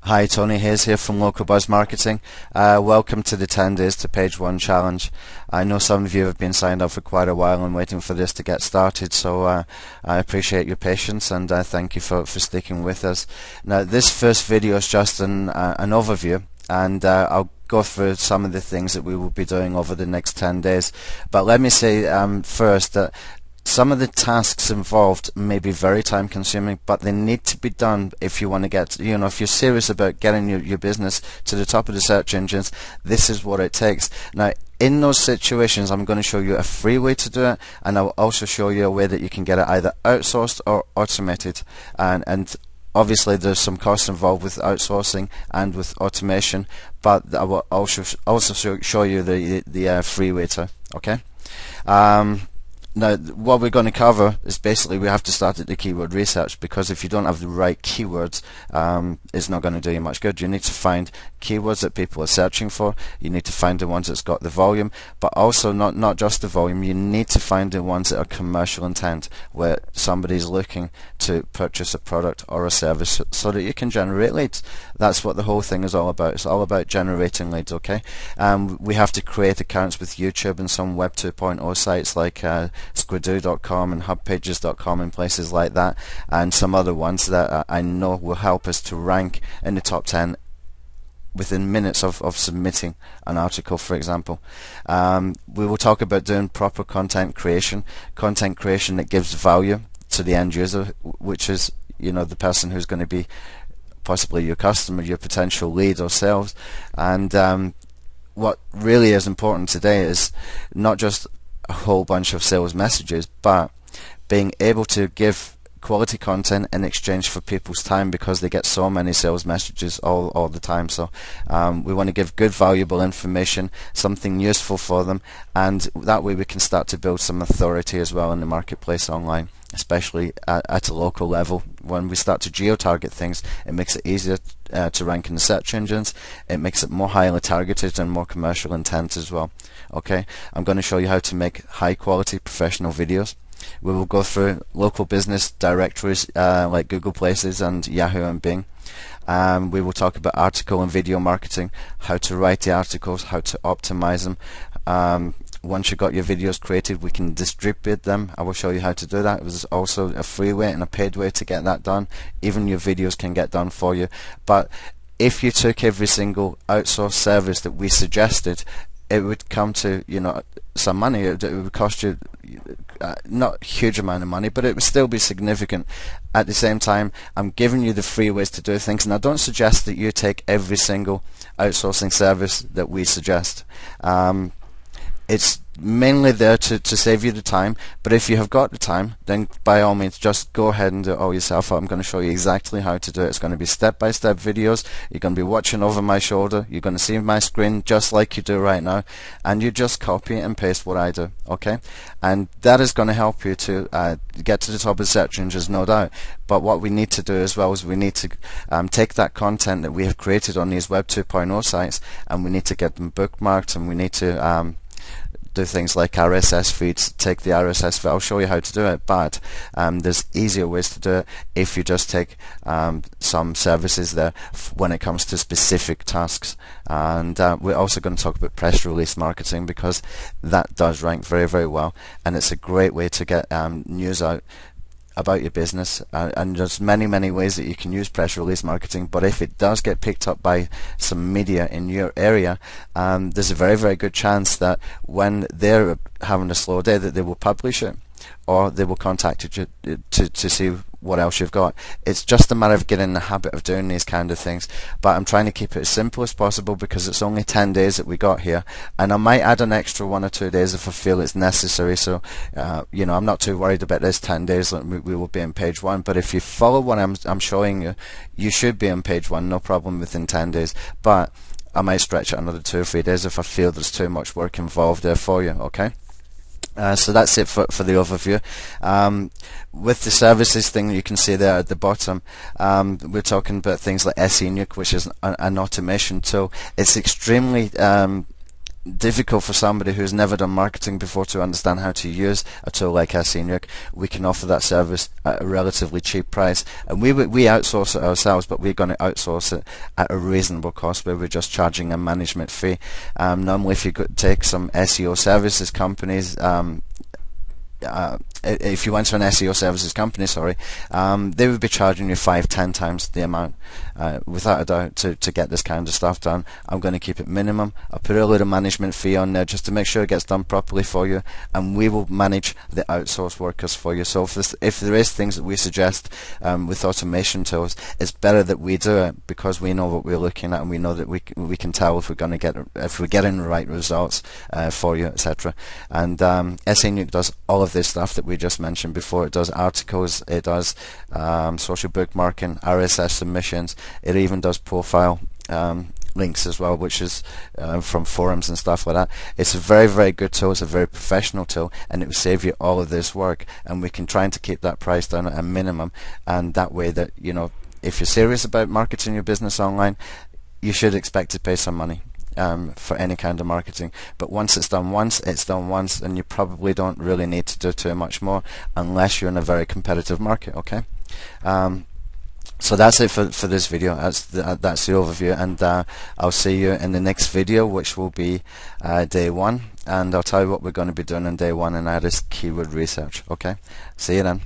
Hi, Tony Hayes here from Local Buzz Marketing. Welcome to the 10 Days to Page 1 Challenge. I know some of you have been signed up for quite a while and waiting for this to get started, so I appreciate your patience and thank you for sticking with us. Now, this first video is just an overview, and I'll go through some of the things that we will be doing over the next 10 days. But let me say first that some of the tasks involved may be very time consuming, but they need to be done if you want to get, if you're serious about getting your business to the top of the search engines. This is what it takes. Now, in those situations, I'm going to show you a free way to do it, and I'll also show you a way that you can get it either outsourced or automated. And obviously there's some costs involved with outsourcing and with automation, but I will also show you the free way to. Okay. Now, what we're going to cover is basically we have to start at the keyword research, because if you don't have the right keywords, it's not going to do you much good. You need to find keywords that people are searching for. You need to find the ones that's got the volume, but also not just the volume. You need to find the ones that are commercial intent, where somebody's looking to purchase a product or a service, so that you can generate leads. That's what the whole thing is all about. It's all about generating leads. Okay. We have to create accounts with YouTube and some Web 2.0 sites like Squidoo.com and HubPages.com and places like that, and some other ones that I know will help us to rank in the top 10 within minutes of submitting an article, for example. We will talk about doing proper content creation that gives value to the end user, which is the person who's going to be possibly your customer, your potential lead or sales. And what really is important today is not just a whole bunch of sales messages, but being able to give quality content in exchange for people's time, because they get so many sales messages all the time. So we want to give good, valuable information, something useful for them, and that way we can start to build some authority as well in the marketplace online, especially at a local level. When we start to geo-target things, it makes it easier to rank in the search engines. It makes it more highly targeted and more commercial intent as well. Okay, I'm going to show you how to make high quality professional videos. We will go through local business directories like Google Places and Yahoo and Bing. We will talk about article and video marketing, how to write the articles, how to optimize them. Once you've got your videos created, we can distribute them. I will show you how to do that. There's also a free way and a paid way to get that done. Even your videos can get done for you. But if you took every single outsourced service that we suggested, it would come to some money. It would cost you not a huge amount of money, but it would still be significant. At the same time, I'm giving you the free ways to do things, and I don't suggest that you take every single outsourcing service that we suggest. It's mainly there to save you the time, but if you have got the time, then by all means just go ahead and do it all yourself. I'm going to show you exactly how to do it. It's going to be step-by-step videos. You're going to be watching over my shoulder. You're going to see my screen just like you do right now, and you just copy and paste what I do. Okay, and that is going to help you to get to the top of search engines, no doubt. But what we need to do as well is we need to take that content that we have created on these Web 2.0 sites, and we need to get them bookmarked, and we need to do things like RSS feeds. Take the RSS feed. I'll show you how to do it, but there's easier ways to do it if you just take some services there when it comes to specific tasks. And we're also going to talk about press release marketing, because that does rank very, very well, and it's a great way to get news out about your business, and there's many ways that you can use press release marketing. But if it does get picked up by some media in your area, there's a very, very good chance that when they're having a slow day, that they will publish it, or they will contact you to see what else you've got. It's just a matter of getting in the habit of doing these kind of things. But I'm trying to keep it as simple as possible, because it's only 10 days that we got here, and I might add an extra 1 or 2 days if I feel it's necessary. So I'm not too worried about this 10 days that we will be on page 1. But if you follow what I'm showing you, you should be on page 1, no problem, within 10 days. But I might stretch it another 2 or 3 days if I feel there's too much work involved there for you. Okay. So that's it for the overview. With the services thing, you can see there at the bottom, we're talking about things like SE Nuke, which is an automation tool. It's extremely difficult for somebody who's never done marketing before to understand how to use a tool like SEnuke, we can offer that service at a relatively cheap price. And we outsource it ourselves, but we're going to outsource it at a reasonable cost where we're just charging a management fee. Normally, if you take some SEO services companies, if you went to an SEO services company, they would be charging you 5-10 times the amount, without a doubt, to get this kind of stuff done. I'm going to keep it minimum. I'll put a little management fee on there just to make sure it gets done properly for you, and we will manage the outsourced workers for you. So if there is things that we suggest with automation tools, it's better that we do it, because we know what we're looking at, and we know that we can tell if we're getting the right results for you, etc. And SEnuke does all of this stuff that we just mentioned before. It does articles, it does social bookmarking, RSS submissions, it even does profile links as well, which is from forums and stuff like that. It's a very, very good tool. It's a very professional tool, and it will save you all of this work, and we can try to keep that price down at a minimum, and that way that, you know, if you're serious about marketing your business online, you should expect to pay some money for any kind of marketing. But once it's done once, it's done once, and you probably don't really need to do too much more unless you're in a very competitive market. Okay, so that's it for this video. That's the overview, and I'll see you in the next video, which will be day 1, and I'll tell you what we're going to be doing on day 1 and how this keyword research. Okay, see you then.